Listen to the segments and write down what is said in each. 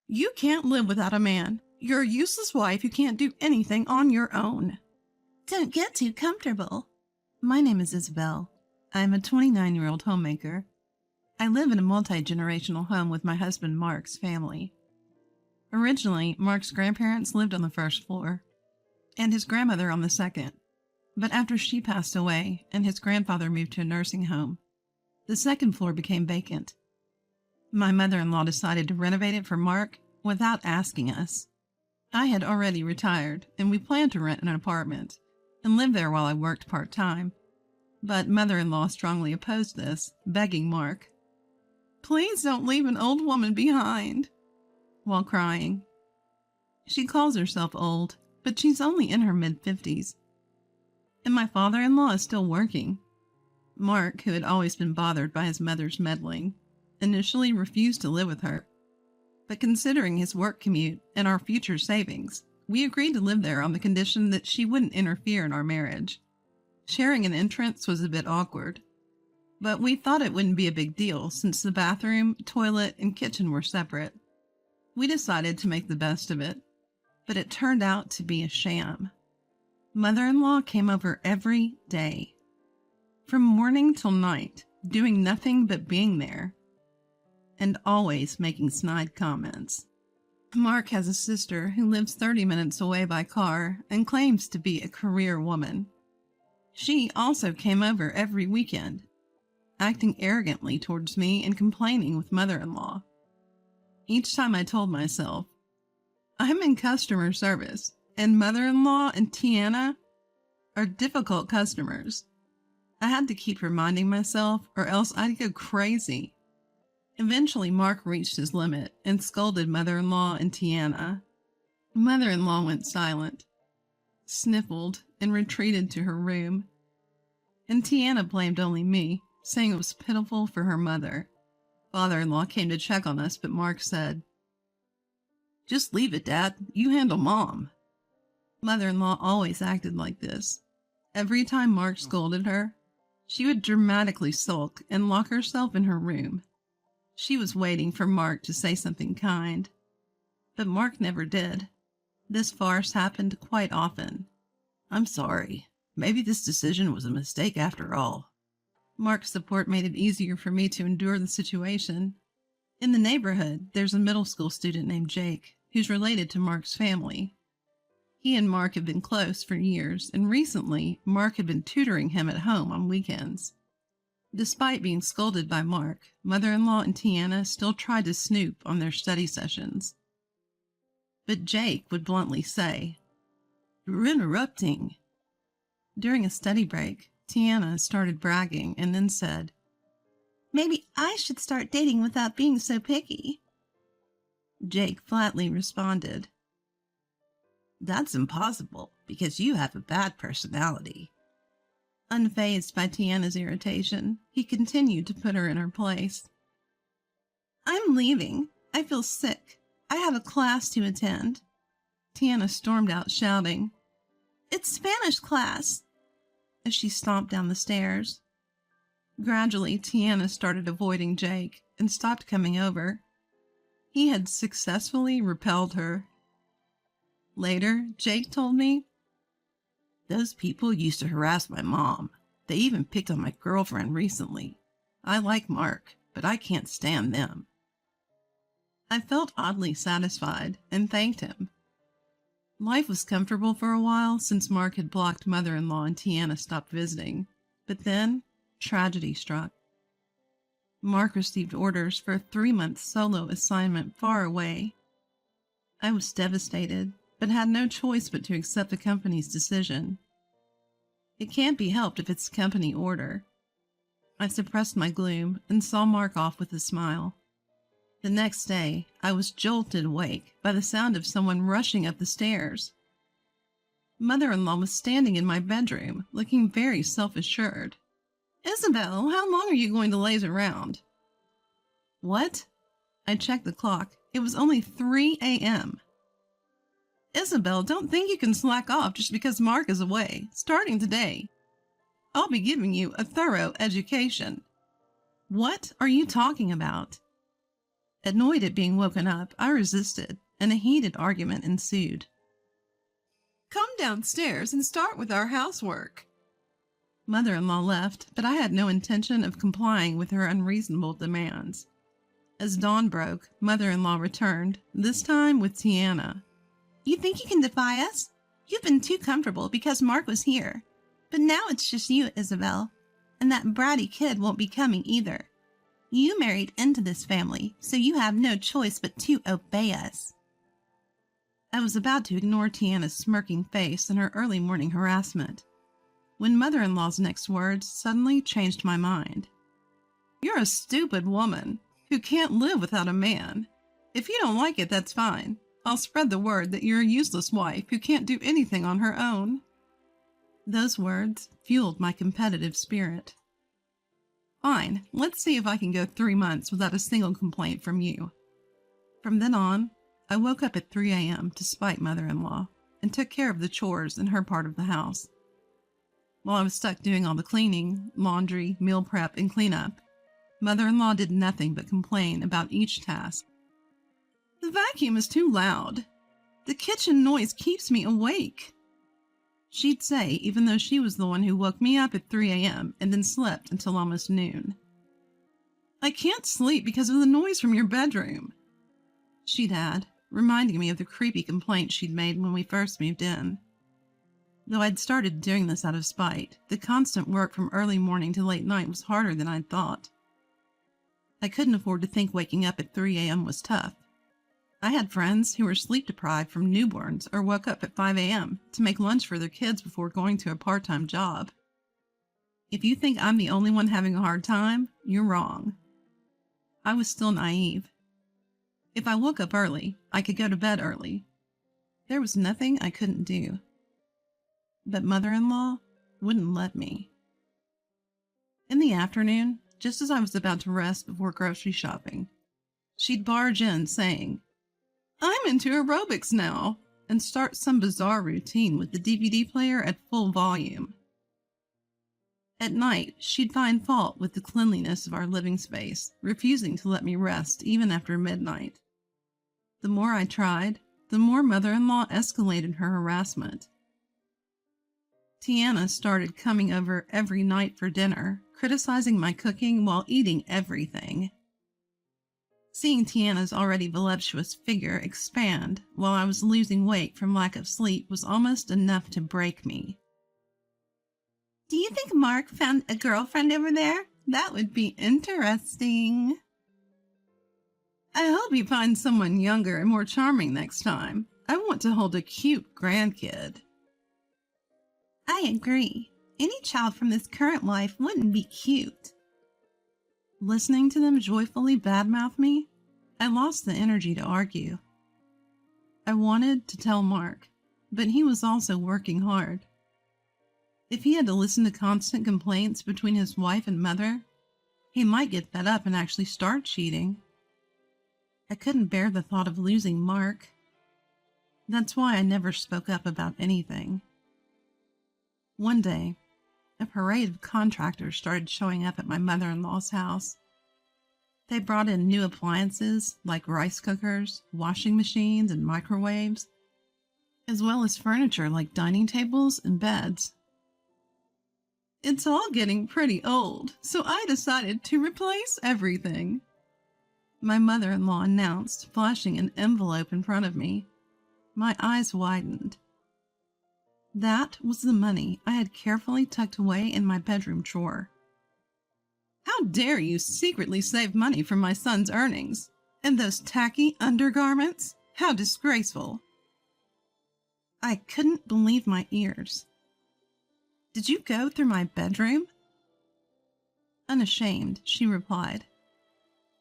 You can't live without a man. You're a useless wife who can't do anything on your own. Don't get too comfortable. My name is Isabel. I'm a 29-year-old homemaker. I live in a multi-generational home with my husband Mark's family. Originally, Mark's grandparents lived on the first floor, and his grandmother on the second. But after she passed away and his grandfather moved to a nursing home, the second floor became vacant. My mother-in-law decided to renovate it for Mark without asking us. I had already retired, and we planned to rent an apartment and live there while I worked part-time. But mother-in-law strongly opposed this, begging Mark, "Please don't leave an old woman behind," while crying. She calls herself old, but she's only in her mid-50s. And my father-in-law is still working. Mark, who had always been bothered by his mother's meddling, initially refused to live with her. But considering his work commute and our future savings, we agreed to live there on the condition that she wouldn't interfere in our marriage. Sharing an entrance was a bit awkward, but we thought it wouldn't be a big deal since the bathroom, toilet, and kitchen were separate. We decided to make the best of it, but it turned out to be a sham. Mother-in-law came over every day, from morning till night, doing nothing but being there, and always making snide comments. Mark has a sister who lives 30 minutes away by car and claims to be a career woman. She also came over every weekend, acting arrogantly towards me and complaining with mother-in-law. Each time I told myself, I'm in customer service, and mother-in-law and Tiana are difficult customers. I had to keep reminding myself, or else I'd go crazy. Eventually, Mark reached his limit and scolded mother-in-law and Tiana. Mother-in-law went silent, sniffled, and retreated to her room. And Tiana blamed only me, saying it was pitiful for her mother. Father-in-law came to check on us, but Mark said, "Just leave it, Dad. You handle Mom." Mother-in-law always acted like this. Every time Mark scolded her, she would dramatically sulk and lock herself in her room. She was waiting for Mark to say something kind, but Mark never did. This farce happened quite often. "I'm sorry. Maybe this decision was a mistake after all." Mark's support made it easier for me to endure the situation. In the neighborhood, there's a middle school student named Jake, who's related to Mark's family. He and Mark have been close for years, and recently, Mark had been tutoring him at home on weekends. Despite being scolded by Mark, mother-in-law and Tiana still tried to snoop on their study sessions. But Jake would bluntly say, "You're interrupting." During a study break, Tiana started bragging and then said, "Maybe I should start dating without being so picky." Jake flatly responded, "That's impossible because you have a bad personality." Unfazed by Tiana's irritation, he continued to put her in her place. "I'm leaving. I feel sick. I have a class to attend." Tiana stormed out shouting, "It's Spanish class," as she stomped down the stairs. Gradually, Tiana started avoiding Jake and stopped coming over. He had successfully repelled her. Later, Jake told me, "Those people used to harass my mom. They even picked on my girlfriend recently. I like Mark, but I can't stand them." I felt oddly satisfied and thanked him. Life was comfortable for a while since Mark had blocked mother-in-law and Tiana stopped visiting, but then tragedy struck. Mark received orders for a 3-month solo assignment far away. I was devastated, but had no choice but to accept the company's decision. It can't be helped if it's a company order. I suppressed my gloom and saw Mark off with a smile. The next day, I was jolted awake by the sound of someone rushing up the stairs. Mother-in-law was standing in my bedroom, looking very self-assured. "Isabel, how long are you going to laze around?" "What?" I checked the clock. It was only 3 a.m. "Isabel, don't think you can slack off just because Mark is away. Starting today, I'll be giving you a thorough education." "What are you talking about?" Annoyed at being woken up, I resisted, and a heated argument ensued. Come downstairs and start with our housework. Mother-in-law left, but I had no intention of complying with her unreasonable demands. As dawn broke, mother-in-law returned, this time with Tiana. You think you can defy us? You've been too comfortable because Mark was here. But now it's just you, Isabel. And that bratty kid won't be coming either. You married into this family, so you have no choice but to obey us. I was about to ignore Tiana's smirking face and her early morning harassment, when mother-in-law's next words suddenly changed my mind. You're a stupid woman who can't live without a man. If you don't like it, that's fine. I'll spread the word that you're a useless wife who can't do anything on her own. Those words fueled my competitive spirit. Fine, let's see if I can go 3 months without a single complaint from you. From then on, I woke up at 3 a.m. to spite mother-in-law and took care of the chores in her part of the house. While I was stuck doing all the cleaning, laundry, meal prep, and cleanup, mother-in-law did nothing but complain about each task. The vacuum is too loud. The kitchen noise keeps me awake. She'd say, even though she was the one who woke me up at 3 a.m. and then slept until almost noon. I can't sleep because of the noise from your bedroom, she'd add, reminding me of the creepy complaint she'd made when we first moved in. Though I'd started doing this out of spite, the constant work from early morning to late night was harder than I'd thought. I couldn't afford to think waking up at 3 a.m. was tough. I had friends who were sleep-deprived from newborns or woke up at 5 a.m. to make lunch for their kids before going to a part-time job. If you think I'm the only one having a hard time, you're wrong. I was still naive. If I woke up early, I could go to bed early. There was nothing I couldn't do. But mother-in-law wouldn't let me. In the afternoon, just as I was about to rest before grocery shopping, she'd barge in saying, I'm into aerobics now, and start some bizarre routine with the DVD player at full volume. At night, she'd find fault with the cleanliness of our living space, refusing to let me rest even after midnight. The more I tried, the more mother-in-law escalated her harassment. Tiana started coming over every night for dinner, criticizing my cooking while eating everything. Seeing Tiana's already voluptuous figure expand while I was losing weight from lack of sleep was almost enough to break me. Do you think Mark found a girlfriend over there? That would be interesting. I hope he finds someone younger and more charming next time. I want to hold a cute grandkid. I agree. Any child from this current life wouldn't be cute. Listening to them joyfully badmouth me, I lost the energy to argue. I wanted to tell Mark, but he was also working hard. If he had to listen to constant complaints between his wife and mother, he might get fed up and actually start cheating. I couldn't bear the thought of losing Mark. That's why I never spoke up about anything. One day, a parade of contractors started showing up at my mother-in-law's house. They brought in new appliances like rice cookers, washing machines, and microwaves, as well as furniture like dining tables and beds. It's all getting pretty old, so I decided to replace everything, my mother-in-law announced, flashing an envelope in front of me. My eyes widened. That was the money I had carefully tucked away in my bedroom drawer. How dare you secretly save money from my son's earnings? And those tacky undergarments? How disgraceful! I couldn't believe my ears. Did you go through my bedroom? Unashamed, she replied.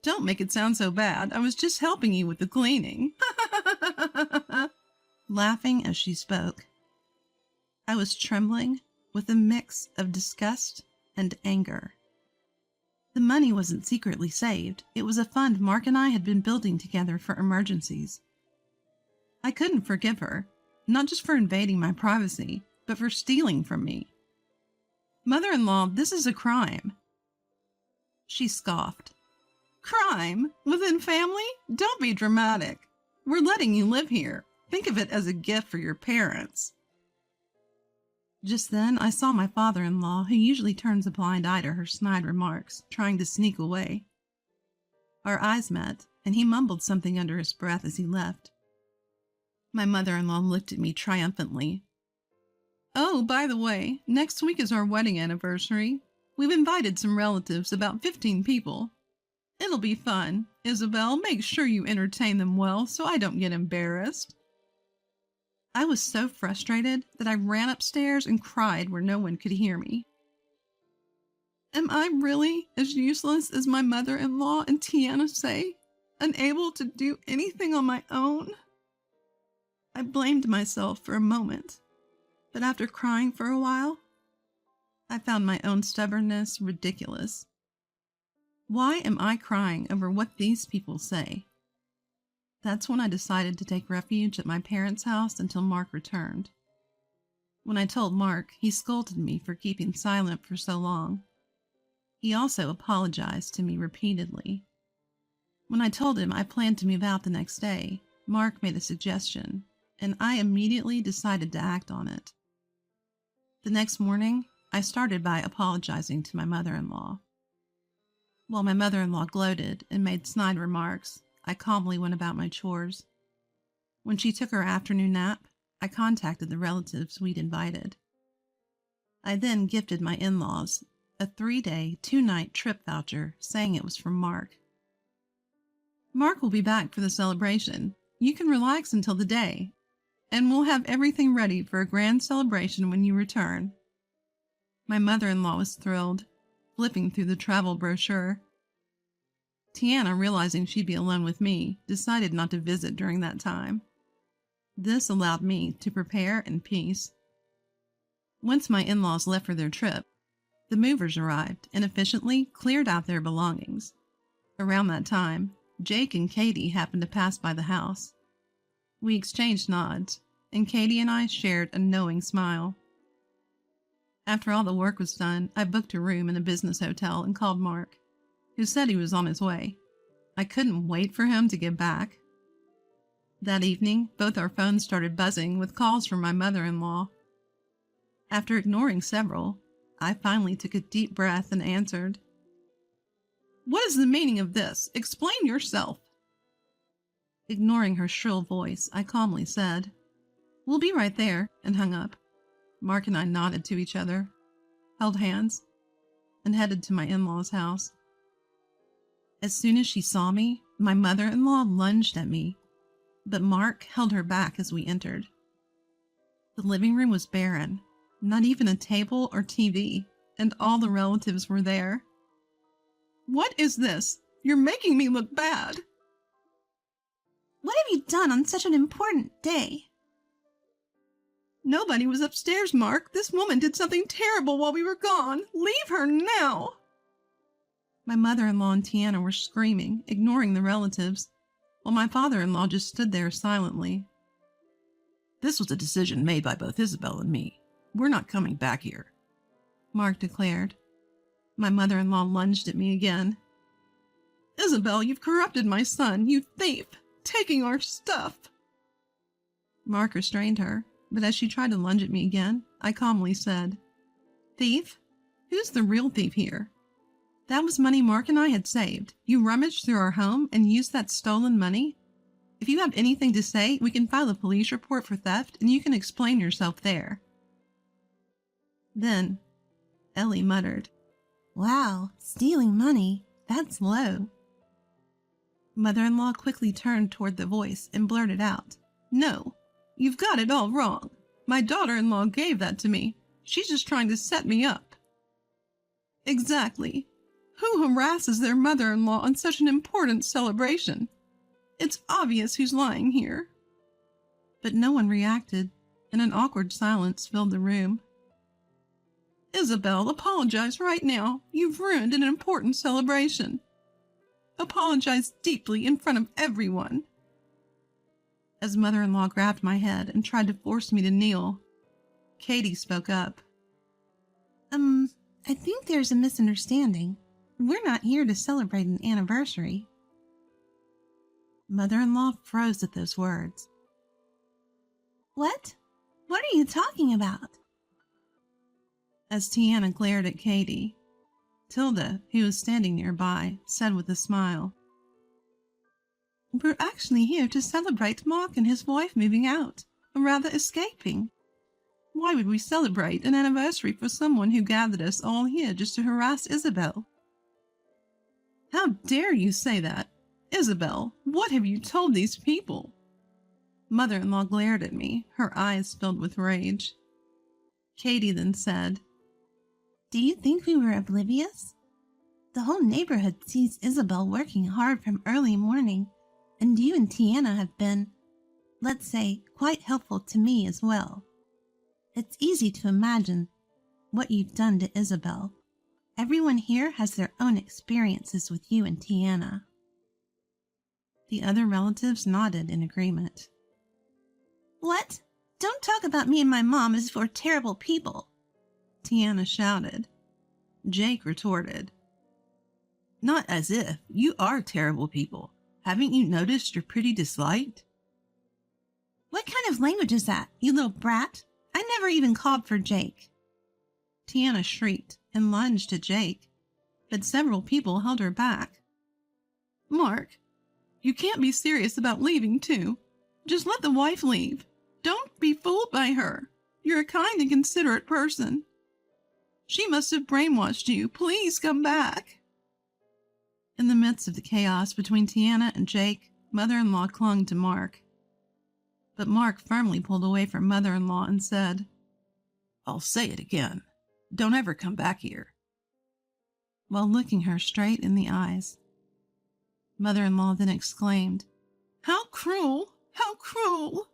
Don't make it sound so bad. I was just helping you with the cleaning. Laughing as she spoke. I was trembling with a mix of disgust and anger. The money wasn't secretly saved. It was a fund Mark and I had been building together for emergencies. I couldn't forgive her, not just for invading my privacy, but for stealing from me. Mother-in-law, this is a crime. She scoffed. Crime? Within family? Don't be dramatic. We're letting you live here. Think of it as a gift for your parents. Just then, I saw my father-in-law, who usually turns a blind eye to her snide remarks, trying to sneak away. Our eyes met, and he mumbled something under his breath as he left. My mother-in-law looked at me triumphantly. Oh, by the way, next week is our wedding anniversary. We've invited some relatives, about 15 people. It'll be fun. Isabel, make sure you entertain them well so I don't get embarrassed. I was so frustrated that I ran upstairs and cried where no one could hear me. Am I really as useless as my mother-in-law and Tiana say, unable to do anything on my own? I blamed myself for a moment, but after crying for a while, I found my own stubbornness ridiculous. Why am I crying over what these people say? That's when I decided to take refuge at my parents' house until Mark returned. When I told Mark, he scolded me for keeping silent for so long. He also apologized to me repeatedly. When I told him I planned to move out the next day, Mark made a suggestion, and I immediately decided to act on it. The next morning, I started by apologizing to my mother-in-law. While my mother-in-law gloated and made snide remarks, I calmly went about my chores. When she took her afternoon nap, I contacted the relatives we'd invited. I then gifted my in-laws a 3-day, 2-night trip voucher saying it was from Mark. Mark will be back for the celebration. You can relax until the day, and we'll have everything ready for a grand celebration when you return. My mother-in-law was thrilled, flipping through the travel brochure. Tiana, realizing she'd be alone with me, decided not to visit during that time. This allowed me to prepare in peace. Once my in-laws left for their trip, the movers arrived and efficiently cleared out their belongings. Around that time, Jake and Katie happened to pass by the house. We exchanged nods, and Katie and I shared a knowing smile. After all the work was done, I booked a room in a business hotel and called Mark, who said he was on his way. I couldn't wait for him to get back. That evening, both our phones started buzzing with calls from my mother-in-law. After ignoring several, I finally took a deep breath and answered. What is the meaning of this? Explain yourself. Ignoring her shrill voice, I calmly said, We'll be right there, and hung up. Mark and I nodded to each other, held hands, and headed to my in-law's house. As soon as she saw me, my mother-in-law lunged at me, but Mark held her back as we entered. The living room was barren, not even a table or TV, and all the relatives were there. What is this? You're making me look bad. What have you done on such an important day? Nobody was upstairs, Mark. This woman did something terrible while we were gone. Leave her now. My mother-in-law and Tiana were screaming, ignoring the relatives, while my father-in-law just stood there silently. This was a decision made by both Isabel and me. We're not coming back here, Mark declared. My mother-in-law lunged at me again. Isabel, you've corrupted my son, you thief, taking our stuff. Mark restrained her, but as she tried to lunge at me again, I calmly said, Thief? Who's the real thief here? That was money Mark and I had saved. You rummaged through our home and used that stolen money? If you have anything to say, we can file a police report for theft and you can explain yourself there. Then, Ellie muttered, Wow, stealing money, that's low. Mother-in-law quickly turned toward the voice and blurted out, No, you've got it all wrong. My daughter-in-law gave that to me. She's just trying to set me up. Exactly. Who harasses their mother-in-law on such an important celebration? It's obvious who's lying here. But no one reacted, and an awkward silence filled the room. Isabel, apologize right now. You've ruined an important celebration. Apologize deeply in front of everyone. As mother-in-law grabbed my head and tried to force me to kneel, Katie spoke up. I think there's a misunderstanding. We're not here to celebrate an anniversary. Mother-in-law froze at those words. What? What are you talking about? As Tiana glared at Katie, Tilda, who was standing nearby, said with a smile, We're actually here to celebrate Mark and his wife moving out, or rather escaping. Why would we celebrate an anniversary for someone who gathered us all here just to harass Isabel? How dare you say that? Isabel, what have you told these people? Mother-in-law glared at me, her eyes filled with rage. Katie then said, Do you think we were oblivious? The whole neighborhood sees Isabel working hard from early morning, and you and Tiana have been, let's say, quite helpful to me as well. It's easy to imagine what you've done to Isabel. Everyone here has their own experiences with you and Tiana. The other relatives nodded in agreement. What? Don't talk about me and my mom as if we're terrible people, Tiana shouted. Jake retorted. Not as if. You are terrible people. Haven't you noticed you're pretty disliked? What kind of language is that, you little brat? I never even called for Jake. Tiana shrieked and lunged at Jake, but several people held her back. Mark, you can't be serious about leaving, too. Just let the wife leave. Don't be fooled by her. You're a kind and considerate person. She must have brainwashed you. Please come back. In the midst of the chaos between Tiana and Jake, mother-in-law clung to Mark. But Mark firmly pulled away from mother-in-law and said, I'll say it again. Don't ever come back here. While looking her straight in the eyes. Mother-in-law then exclaimed, How cruel! How cruel!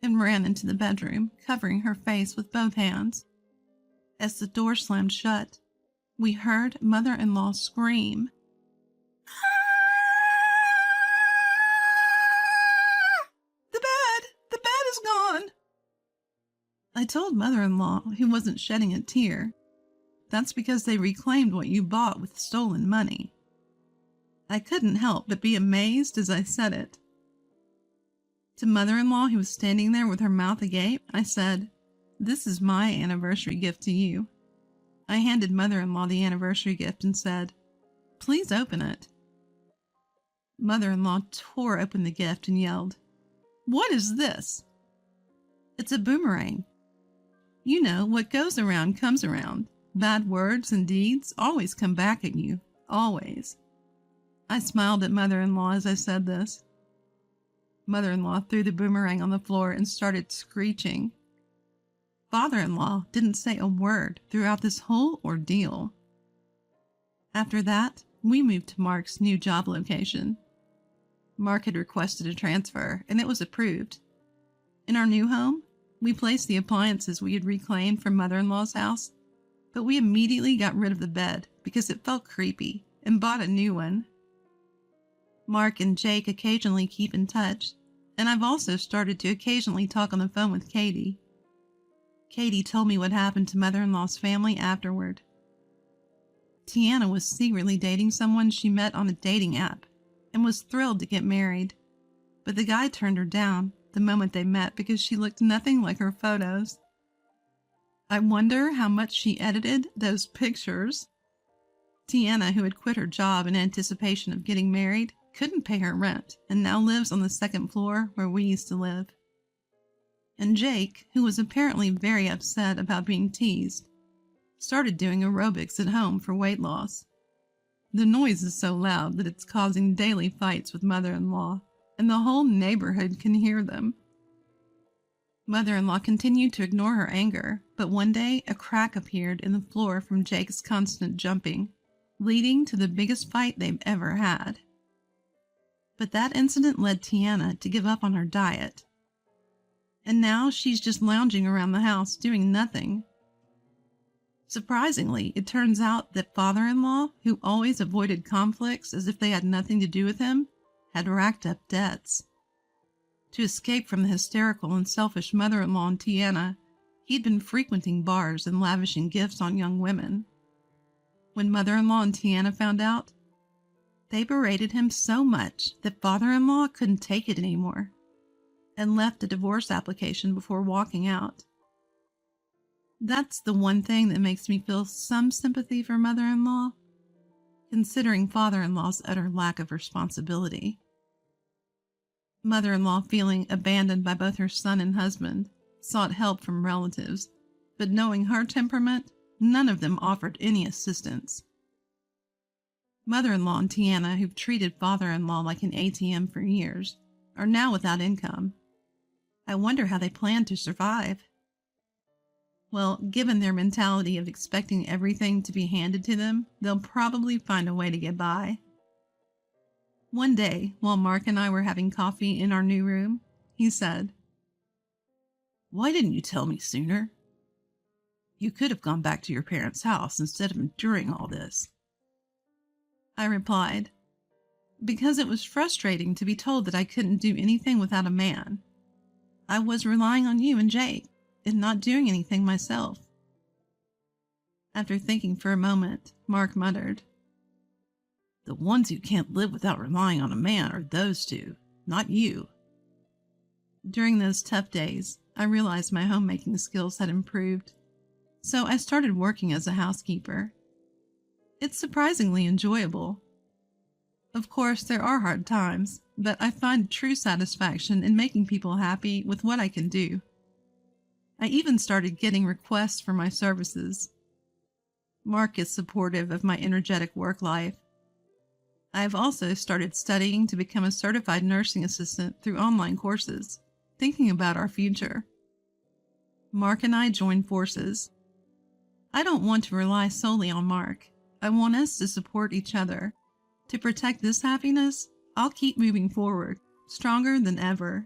And ran into the bedroom, covering her face with both hands. As the door slammed shut, we heard mother-in-law scream. The bed is gone! I told mother-in-law, who wasn't shedding a tear, that's because they reclaimed what you bought with stolen money. I couldn't help but be amazed as I said it. To mother-in-law, who was standing there with her mouth agape, I said, This is my anniversary gift to you. I handed mother-in-law the anniversary gift and said, Please open it. Mother-in-law tore open the gift and yelled, What is this? It's a boomerang. You know, what goes around comes around. Bad words and deeds always come back at you. Always. I smiled at mother-in-law as I said this. Mother-in-law threw the boomerang on the floor and started screeching. Father-in-law didn't say a word throughout this whole ordeal. After that, we moved to Mark's new job location. Mark had requested a transfer, and it was approved. In our new home, we placed the appliances we had reclaimed from mother-in-law's house, but we immediately got rid of the bed because it felt creepy and bought a new one. Mark and Jake occasionally keep in touch, and I've also started to occasionally talk on the phone with Katie. Katie told me what happened to mother-in-law's family afterward. Tiana was secretly dating someone she met on a dating app and was thrilled to get married, but the guy turned her down the moment they met because she looked nothing like her photos. I wonder how much she edited those pictures. Tiana, who had quit her job in anticipation of getting married, couldn't pay her rent and now lives on the second floor where we used to live. And Jake, who was apparently very upset about being teased, started doing aerobics at home for weight loss. The noise is so loud that it's causing daily fights with mother-in-law, and the whole neighborhood can hear them. Mother-in-law continued to ignore her anger, but one day a crack appeared in the floor from Jake's constant jumping, leading to the biggest fight they've ever had. But that incident led Tiana to give up on her diet. And now she's just lounging around the house doing nothing. Surprisingly, it turns out that father-in-law, who always avoided conflicts as if they had nothing to do with him, had racked up debts. To escape from the hysterical and selfish mother-in-law and Tiana, he'd been frequenting bars and lavishing gifts on young women. When mother-in-law and Tiana found out, they berated him so much that father-in-law couldn't take it anymore and left a divorce application before walking out. That's the one thing that makes me feel some sympathy for mother-in-law, considering father-in-law's utter lack of responsibility. Mother-in-law, feeling abandoned by both her son and husband, sought help from relatives, but knowing her temperament, none of them offered any assistance. Mother-in-law and Tiana, who've treated father-in-law like an ATM for years, are now without income. I wonder how they plan to survive. Well, given their mentality of expecting everything to be handed to them, they'll probably find a way to get by. One day, while Mark and I were having coffee in our new room, he said, "Why didn't you tell me sooner? You could have gone back to your parents' house instead of enduring all this." I replied, "Because it was frustrating to be told that I couldn't do anything without a man. I was relying on you and Jake, and not doing anything myself." After thinking for a moment, Mark muttered, "The ones who can't live without relying on a man are those two, not you." During those tough days, I realized my homemaking skills had improved, so I started working as a housekeeper. It's surprisingly enjoyable. Of course, there are hard times, but I find true satisfaction in making people happy with what I can do. I even started getting requests for my services. Mark is supportive of my energetic work life. I have also started studying to become a certified nursing assistant through online courses, thinking about our future. Mark and I joined forces. I don't want to rely solely on Mark. I want us to support each other. To protect this happiness, I'll keep moving forward, stronger than ever.